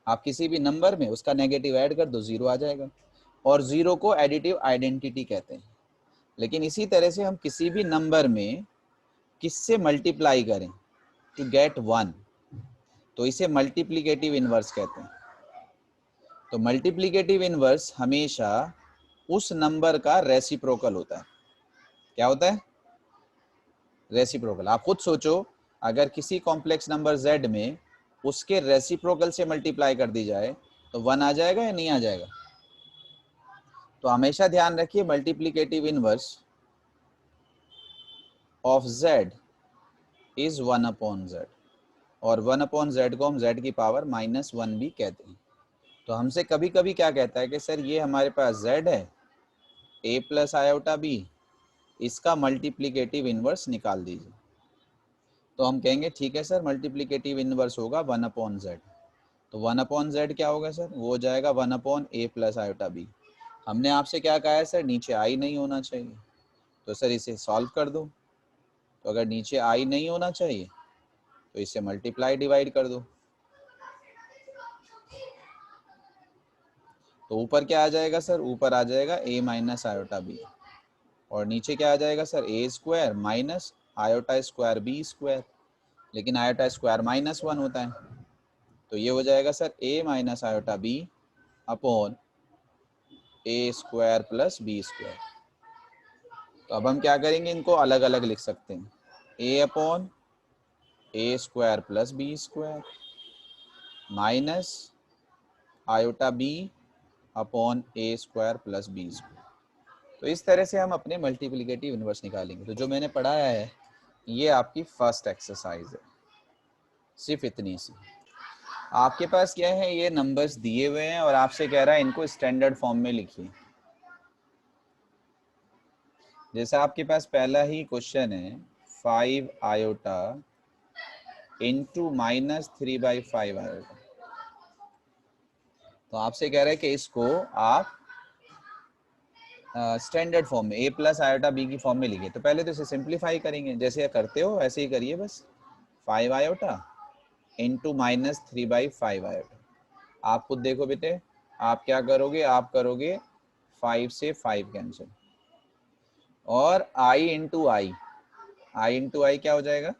आप किसी भी नंबर में उसका नेगेटिव ऐड कर दो, 0 आ जाएगा, और 0 को एडिटिव आइडेंटिटी कहते हैं। लेकिन इसी तरह से हम किसी भी नंबर में किससे मल्टीप्लाई करें टू गेट 1, तो इसे मल्टीप्लिकेटिव इनवर्स कहते हैं। तो मल्टीप्लिकेटिव इनवर्स हमेशा उस नंबर का रेसिप्रोकल होता है। क्या होता है? रेसिप्रोकल। आप खुद सोचो, अगर किसी कॉम्प्लेक्स नंबर z में उसके रेसिप्रोकल से मल्टीप्लाई कर दी जाए तो 1 आ जाएगा या नहीं आ जाएगा? तो हमेशा ध्यान रखिए, multiplicative inverse of z is 1/z, और 1/z को हम z की पावर -1 भी कहते हैं। तो हमसे कभी कभी क्या कहता है कि सर ये हमारे पास z है, a प्लस आयोटा b, इसका मल्टीप्लिकेटिव इनवर्स निकाल दीजिए। तो हम कहेंगे ठीक है सर, मल्टीप्लिकेटिव इनवर्स होगा 1/z। तो 1/z क्या होगा सर? वो हो जाएगा 1/a प्लस आयोटा b। हमने आपसे क्या कहा है सर? नीचे i नहीं होना चाहिए। तो सर इसे सॉल्व कर दो। तो अगर नीचे i नहीं होना चाहिए तो इसे मल्टीप्लाई डिवाइड कर दो। तो ऊपर क्या आ जाएगा सर? ऊपर आ जाएगा a माइनस आयोटा b, और नीचे क्या आ जाएगा sir? a square minus iota square b square, लेकिन आयोटा स्क्वायर -1 होता है। तो ये हो जाएगा sir a minus iota b upon a square plus b square. तो अब हम क्या करेंगे, इनको अलग अलग लिख सकते हैं, a upon a square plus b square minus iota b upon a square plus b square. तो इस तरह से हम अपने मल्टीप्लिकेटिव इनवर्स निकालेंगे। तो जो मैंने पढ़ाया है ये आपकी फर्स्ट एक्सरसाइज है, सिर्फ इतनी सी। आपके पास क्या है, ये नंबर्स दिए हुए हैं और आपसे कह रहा है इनको स्टैंडर्ड फॉर्म में लिखिए। जैसे आपके पास पहला ही क्वेश्चन है, 5 आयोटा इंटू -3/5 आयोटा। तो आपसे कह रहा है कि इसको आप स्टैंडर्ड फॉर्म में a प्लस आयोटा b की फॉर्म में लिखिए। तो पहले तो इसे सिंप्लीफाई करेंगे, जैसे करते हो ऐसे ही करिए बस। 5 आयोटा इंटू -3/5 आयोटा। आप खुद देखो बेटे, आप क्या करोगे, आप करोगे 5 से 5 कैंसिल, और आई इंटू आई क्या हो जाएगा,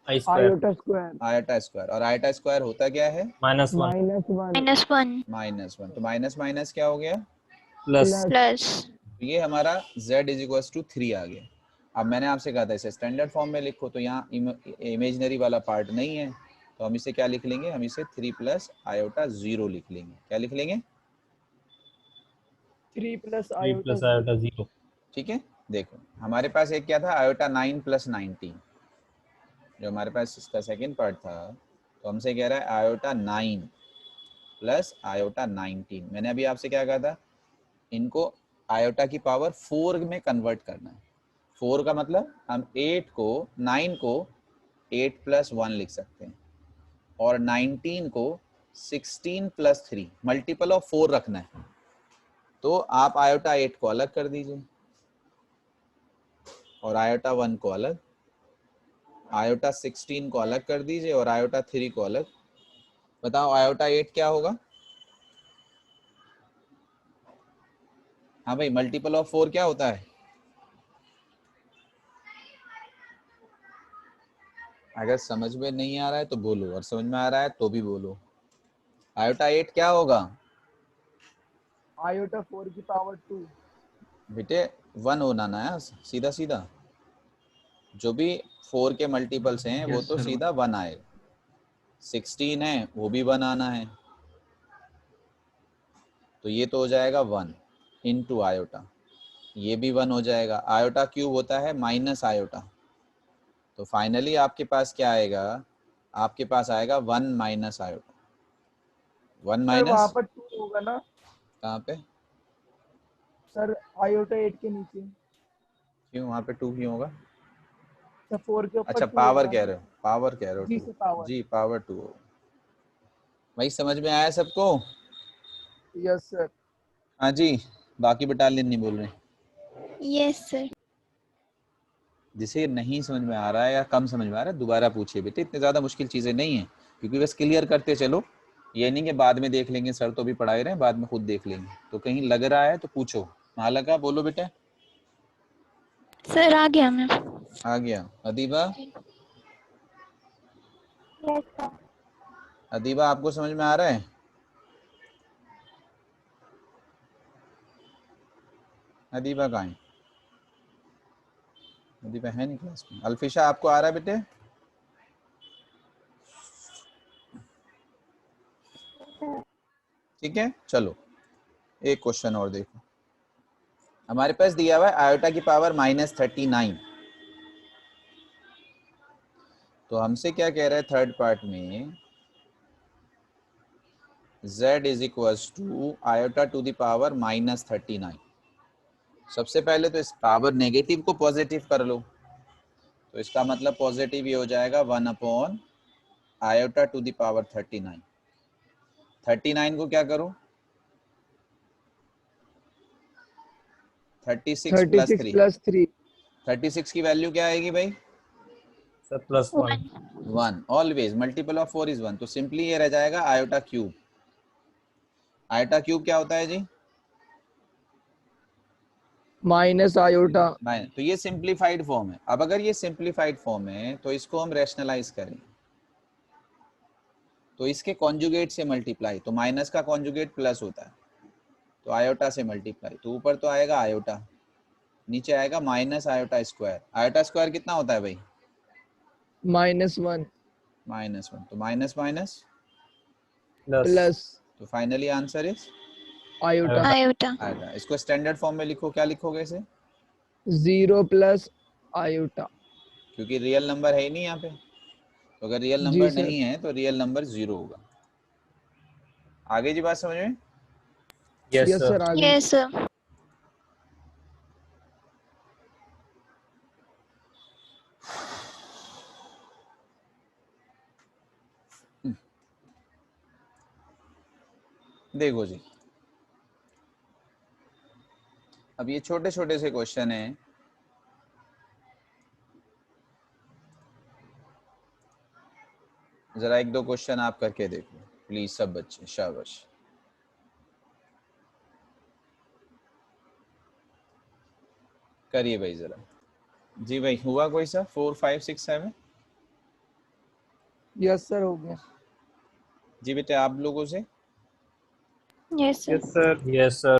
I square iota square iota square. और आयोटा स्क्वायर होता क्या है, -1 -1 -1 -1। तो माइनस माइनस क्या हो गया, plus प्लस plus ये हमारा z इज इक्वल टू 3 आ गया। अब मैंने आपसे कहा था इसे स्टैंडर्ड फॉर्म में लिखो, तो यहाँ इमेजिनरी वाला पार्ट नहीं है, तो हम इसे क्या लिख लेंगे, हम इसे 3 प्लस आयोटा 0 लिख लेंगे। क्या लिख लेंगे, 3 प्लस 3 आयोटा plus iota 0 ठीक है। देखो हमारे पास एक क्या था, आयोटा 9 प्लस 19, जो हमारे पास इसका सेकेंड पार्ट था, तो हमसे कह रहा है आयोटा 9 प्लस आयोटा 19। मैंने अभी आपसे क्या कहा था, इनको आयोटा की पावर 4 में कन्वर्ट करना है। 4 का मतलब हम 9 को 8 प्लस 1 लिख सकते हैं, और 19 को 16 प्लस 3, मल्टीपल ऑफ 4 रखना है। तो आप आयोटा 8 को अलग कर दीजिए, और आयोटा 1 को अलग, आयोटा 16 को अलग कर दीजिए, और आयोटा 3 को अलग। बताओ आयोटा 8 क्या होगा। हाँ भाई, मल्टीपल ऑफ 4 क्या होता है, अगर समझ में नहीं आ रहा है तो बोलो, और समझ में आ रहा है तो भी बोलो। आयोटा 8 क्या होगा आयोटा 4 की पावर 2 बेटे, 1 होना ना है, सीधा सीधा जो भी 4 के मल्टीपल्स हैं वो तो सीधा 1 आएगा। 16 है वो भी 1 आना है, तो ये तो हो जाएगा 1 इंटू आयोटा, ये भी 1 हो जाएगा। आयोटा क्यूब होता है माइनस आयोटा, तो फाइनली आपके पास क्या आएगा, आपके पास आएगा 1 माइनस आयोटा। 1 सर वहाँ माइनस पर 2 होगा ना कहाँ पे, सर, आयोटा 8 के नीचे। क्यों वहाँ पे 2 क्यों होगा, सर 4 के ऊपर अच्छा 2 पावर होगा कह ना। रहे हो, पावर कह रहे हो जी 2, से पावर। जी पावर 2 होगा। भाई समझ में आया सबको, यस सर। हाँ जी। बाकी बटालियन नहीं बोल रहे, yes sir जिसे नहीं समझ में आ रहा है या कम समझ में आ रहा है दोबारा पूछिए बेटे, इतनी ज़्यादा मुश्किल चीज़ें नहीं है, क्योंकि बस क्लियर करते चलो। ये नहीं कि बाद में देख लेंगे, सर तो भी पढ़ाए रहे हैं, बाद में खुद देख लेंगे। तो कहीं लग रहा है तो पूछो। मालका बोलो बेटा। सर आ गया मैं आ गया। अदीबा, yes sir अदीबा आपको समझ में आ रहा है, अदीबा कहाँ है, अदीबा है नहीं क्लास में। अल्फिशा आपको आ रहा है बेटे, ठीक है। चलो एक क्वेश्चन और देखो, हमारे पास दिया हुआ है आयोटा की पावर -39, तो हमसे क्या कह रहा है थर्ड पार्ट में, z is equals to iota to the power -39। सबसे पहले तो इस पावर नेगेटिव को पॉजिटिव कर लो, तो इसका मतलब पॉजिटिव ये हो जाएगा 1 upon iota to the power 39। 39 को क्या करूं, 36 प्लस 36 3। प्लस 3 36 की वैल्यू क्या आएगी भाई, sir +1 1 1। Always multiple of 4 is 1, तो सिंपली ये रह जाएगा आयोटा क्यूब। आयोटा क्यूब क्या होता है जी, माइनस आयोटा। तो ये सिंप्लीफाइड फॉर्म है। अब अगर ये सिंप्लीफाइड फॉर्म है तो इसको हम रैशनलाइज करें, तो इसके कॉन्जुगेट से मल्टीप्लाई, तो माइनस का कॉन्जुगेट प्लस होता है, तो आयोटा से मल्टीप्लाई, तो ऊपर तो आएगा आयोटा, नीचे आएगा minus iota square. Iota square कितना होता है भाई, -1 -1, तो माइनस माइनस, plus प्लस तो finally answer is iota. iota iota. इसको स्टैंडर्ड फॉर्म में लिखो, क्या लिखोगे इसे, 0 प्लस आयोटा। क्योंकि रियल नंबर है ही नहीं यहाँ पे, तो अगर रियल जी नंबर सर। नहीं है तो रियल नंबर 0 होगा। आगे जी बात समझ में, yes यस sir सर, आगे। yes sir देखो जी, अब ये छोटे छोटे से क्वेश्चन हैं, जरा एक दो क्वेश्चन आप करके देखो प्लीज सब बच्चे, शाबाश। करिए भाई जरा। जी भाई हुआ कोई सा 4 5 6 7? यस सर हो गया। जी बेटे आप लोगों से? Yes sir. Yes sir. Yes, sir.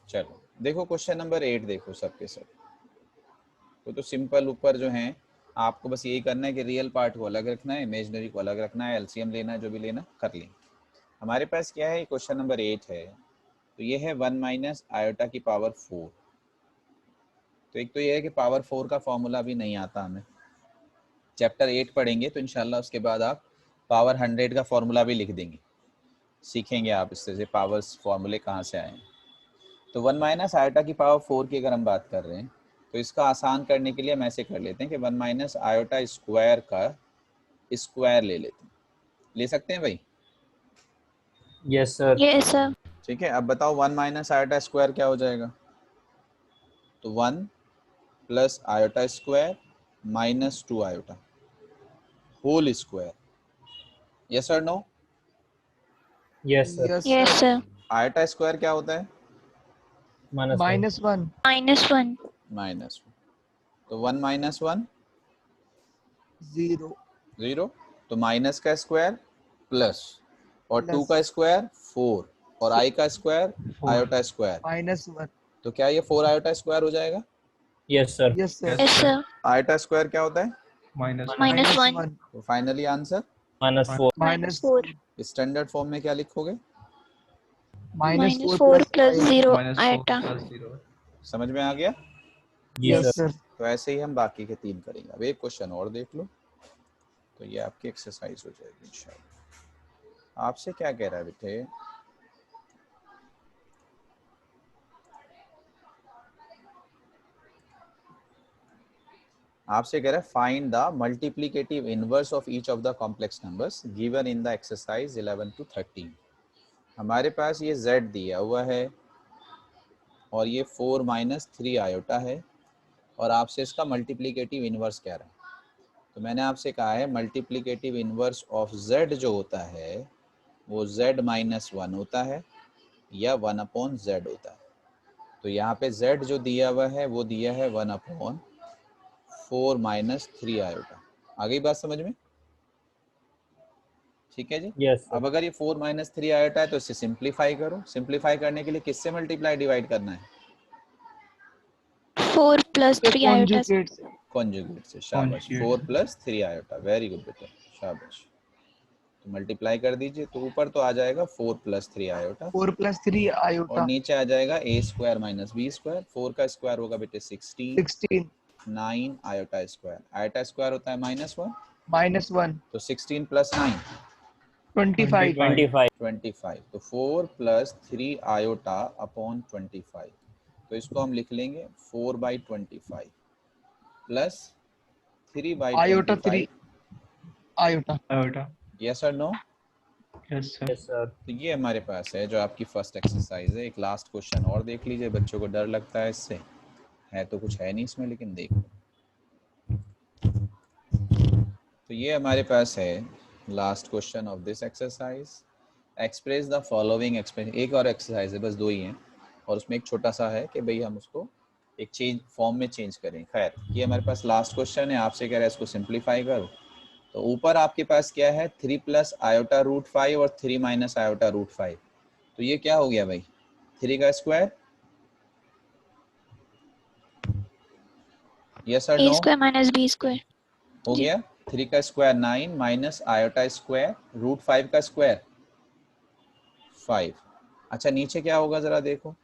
चलो देखो क्वेश्चन नंबर 8 देखो सबके सब। तो सिंपल ऊपर जो है आपको बस यही करना है कि रियल पार्ट को अलग रखना है, इमेजिनरी को अलग रखना है, एलसीएम लेना है, जो भी लेना कर लें। हमारे पास क्या है, क्वेश्चन नंबर 8 है। तो ये है 1 माइनस आयोटा की पावर 4। तो एक तो ये है कि पावर 4 का फॉर्मूला भी नहीं आता हमें। चैप्टर 8 पढ़ेंगे तो इंशाल्लाह उसके बाद आप पावर 100 का फॉर्मूला भी लिख देंगे, सीखेंगे आप इससे से पावर्स फॉर्मूले कहाँ से आए। तो 1 माइनस आयोटा की पावर 4 की अगर हम बात कर रहे हैं तो इसका आसान करने के लिए हम ऐसे कर लेते हैं कि 1 माइनस आयोटा स्क्वायर का स्क्वायर ले लेते हैं। ले सकते हैं भाई? Yes, sir. Yes sir. ठीक है, अब बताओ 1 माइनस आयोटा स्क्वायर क्या हो जाएगा? तो 1 plus iota square minus 2 iota whole square. Yes और no? Yes, sir. Yes yes sir. Sir. Iota square क्या होता है? Minus one. -1। -1। माइनस 1। तो 1 माइनस 1 0 0। तो माइनस का स्क्वायर प्लस और 2 प्लस का स्क्वायर 4 और आई का स्क्वायर 4। Iota square. -1। तो क्या ये 4 आयोटा स्क्वायर हो जाएगा? Yes, sir. Yes sir. Yes sir. Iota square क्या होता है? -1। -1। तो finally answer Minus four. -4। Standard form में क्या लिखोगे? -4 प्लस 0 आयोटा। समझ में आ गया? जी यस सर. सर। तो ऐसे ही हम बाकी के 3 करेंगे। अब एक क्वेश्चन और देख लो तो ये आपकी एक्सरसाइज हो जाएगी इंशाल्लाह। आपसे क्या कह रहा है बेटे? आपसे कह रहा है find the multiplicative inverse of each of the complex numbers given in the exercise 11 to 13। हमारे पास ये z दिया हुआ है और ये 4 माइनस 3 आयोटा है और आपसे इसका मल्टीप्लिकेटिव इनवर्स कह रहा है। तो मैंने आपसे कहा है मल्टीप्लिकेटिव इनवर्स ऑफ z जो होता है वो z माइनस 1 होता है या 1 अपॉन z होता है। तो यहाँ पे z जो दिया हुआ है वो दिया है 1 अपॉन 4 माइनस 3 आयोटा। आ गई बात समझ में? ठीक है जी। Yes, sir. अब अगर ये 4 माइनस 3 आयोटा है तो इसे सिंप्लीफाई करो। सिंप्लीफाई करने के लिए किससे मल्टीप्लाई डिवाइड करना है? 4 प्लस 3 आयोटा। कॉन्जुगेट से। कॉन्जुगेट से। शाबाश। 4 प्लस 3 आयोटा, वेरी गुड बेटा, शाबाश। तो मल्टीप्लाई कर दीजिए तो ऊपर तो आ जाएगा 4 प्लस 3 आयोटा 4 + 3 और आयोटा। नीचे आ जाएगा a square minus b square. 4 का स्क्वायर होगा बेटे 16, 16 9 आयोटा स्क्वायर। आयोटा स्क्वायर होता है -1, -1 तो 16 प्लस 9 25 25. 25। तो 4 प्लस 3 आयोटा अपॉन 25। तो इसको हम लिख लेंगे 4/25 प्लस आयोटा 3 3/25। आयोटा। यस और no? Yes sir. Yes, sir. तो ये हमारे पास है जो आपकी फर्स्ट एक्सरसाइज है। एक लास्ट क्वेश्चन और देख लीजिए, बच्चों को डर लगता है इससे, है तो कुछ है नहीं इसमें लेकिन देख लो। तो ये हमारे पास है last question of this exercise. Express the following express. एक और एक्सरसाइज है, बस 2 ही हैं और उसमें एक छोटा सा है कि भाई हम उसको एक चेंज फॉर्म में चेंज करें। खैर ये हमारे पास लास्ट क्वेश्चन है, आपसे कह रहा है इसको सिंप्लीफाई करो। तो ऊपर आपके पास क्या है 3 प्लस आयोटा रूट 5 और 3 माइनस आयोटा रूट 5। तो ये क्या हो गया भाई? 3 का स्क्वायर। यस और a no? Square minus b square. हो जी। गया। 3 का square 9 minus iota square root 5 का स्क्वायर 5। अच्छा नीचे क्या होगा जरा देखो,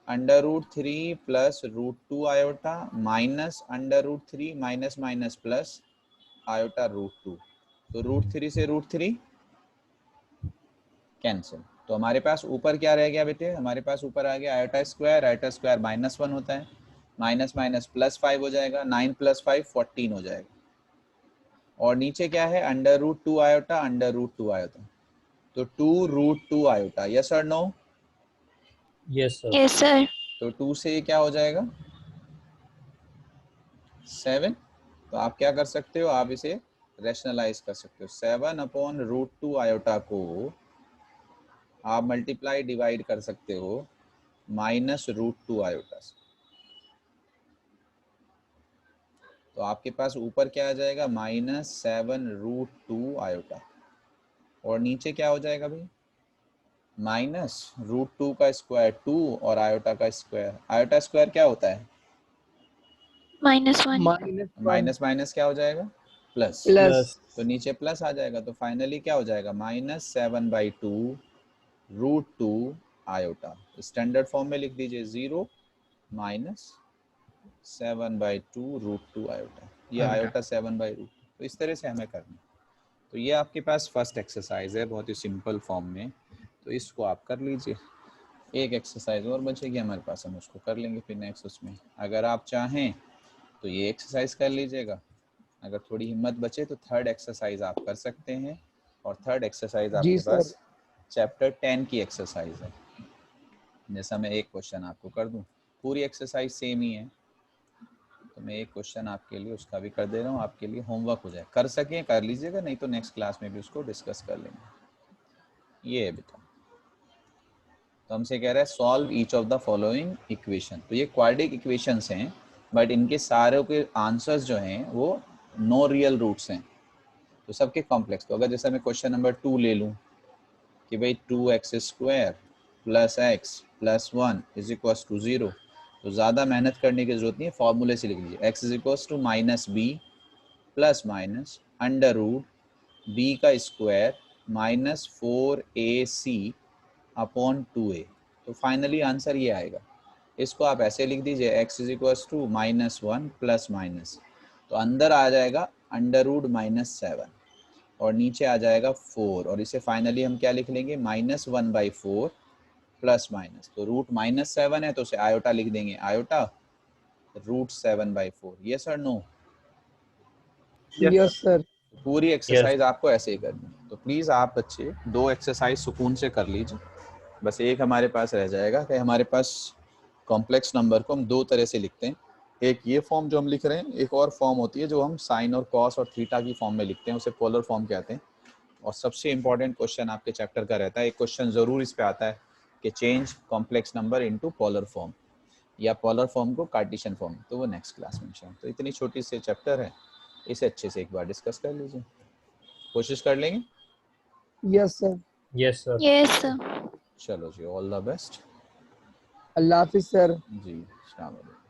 √3 plus √2 iota minus √3 minus minus plus iota √2। तो √3 से √3 कैंसिल। तो हमारे पास ऊपर क्या रह गया बेटे? हमारे पास ऊपर आ गया आयोटा स्क्वायर। आयोटा स्क्वायर -1 होता है, माइनस माइनस प्लस 5 हो जाएगा, 9 प्लस 5 14 हो जाएगा। और नीचे क्या है √2 आयोटा √2 आयोटा। तो 2√2 आयोटा। यस और no? Yes, sir. Yes sir. तो 2 से ये क्या हो जाएगा 7। तो आप क्या कर सकते हो, आप इसे रैशनलाइज कर सकते हो। 7 अपॉन √2 आयोटा को आप मल्टीप्लाई डिवाइड कर सकते हो -√2 आयोटा से। तो आपके पास ऊपर क्या आ जाएगा, -7√2 आयोटा, और नीचे क्या हो जाएगा भाई, -√2 का स्क्वायर 2 और आयोटा का स्क्वायर। आयोटा स्क्वायर क्या होता है, -1 -1 माइनस माइनस क्या हो जाएगा, प्लस। प्लस तो नीचे प्लस आ जाएगा, तो फाइनली क्या हो जाएगा, -7/2√2 आयोटा। स्टैंडर्ड फॉर्म में लिख दीजिए 0 -7/2√2 आयोटा, ये आयोटा 7/√2। तो इस तरह से हमें करना। तो ये आपके पास फर्स्ट एक्सरसाइज है, बहुत ही सिंपल फॉर्म में, तो इसको आप कर लीजिए। एक एक्सरसाइज और बचेगी हमारे पास, हम उसको कर लेंगे फिर नेक्स्ट उसमें। अगर आप चाहें तो ये एक्सरसाइज कर लीजिएगा, अगर थोड़ी हिम्मत बचे तो थर्ड एक्सरसाइज आप कर सकते हैं। और थर्ड एक्सरसाइज जी आपके सर। पास चैप्टर 10 की एक्सरसाइज है। जैसा मैं एक क्वेश्चन आपको कर दूं, पूरी एक्सरसाइज सेम ही है, तो मैं एक क्वेश्चन आपके लिए उसका भी कर दे रहा हूँ, आपके लिए होमवर्क हो जाए, कर सकें कर लीजिएगा, नहीं तो नेक्स्ट क्लास में भी उसको डिस्कस कर लेंगे। ये है बेटा, तो हमसे कह रहा है solve each of the following equation. तो ये क्वाड्रेटिक इक्वेशंस हैं, बट इनके सारे के आंसर्स जो हैं वो नो रियल रूट्स हैं, तो सबके कॉम्प्लेक्स। तो अगर जैसे मैं क्वेश्चन नंबर 2 ले लूँ कि भाई 2x² + x + 1 = 0, तो ज़्यादा मेहनत करने की जरूरत नहीं है, फॉर्मूले से लिख लीजिए। x = -b ± √b² -4ac/2a। तो फाइनली आंसर ये आएगा। इसको आप ऐसे लिख दीजिए, x = -1 ± तो अंदर आ जाएगा √-7 और नीचे आ जाएगा 4, और इसे फाइनली हम क्या लिख लेंगे, -1/4 ± तो √-7 है तो उसे आयोटा लिख देंगे, आयोटा √7/4। यस और नो? Yes sir. पूरी Yes. एक्सरसाइज आपको ऐसे ही करनी है। तो प्लीज़ आप बच्चे 2 एक्सरसाइज सुकून से कर लीजिए, बस एक हमारे पास रह जाएगा कि हमारे पास कॉम्प्लेक्स नंबर को हम 2 तरह से लिखते हैं। एक ये फॉर्म जो हम लिख रहे हैं, एक और फॉर्म होती है जो हम साइन और कॉस और थीटा की फॉर्म में लिखते हैं, उसे पोलर फॉर्म कहते हैं। और सबसे इंपॉर्टेंट क्वेश्चन आपके चैप्टर का रहता है, एक क्वेश्चन ज़रूर इस पे आता है कि change complex number into polar form, या पोलर फॉर्म को कार्टेशियन फॉर्म, तो वो नेक्स्ट क्लास में इंशाल्लाह। तो इतनी छोटी सी चैप्टर है, इसे अच्छे से एक बार डिस्कस कर लीजिए, कोशिश कर लेंगे। Yes sir. Yes, sir. Yes sir। चलो जी, ऑल द बेस्ट अल्लाह हाफिज सर। जी, अस्सलाम वालेकुम।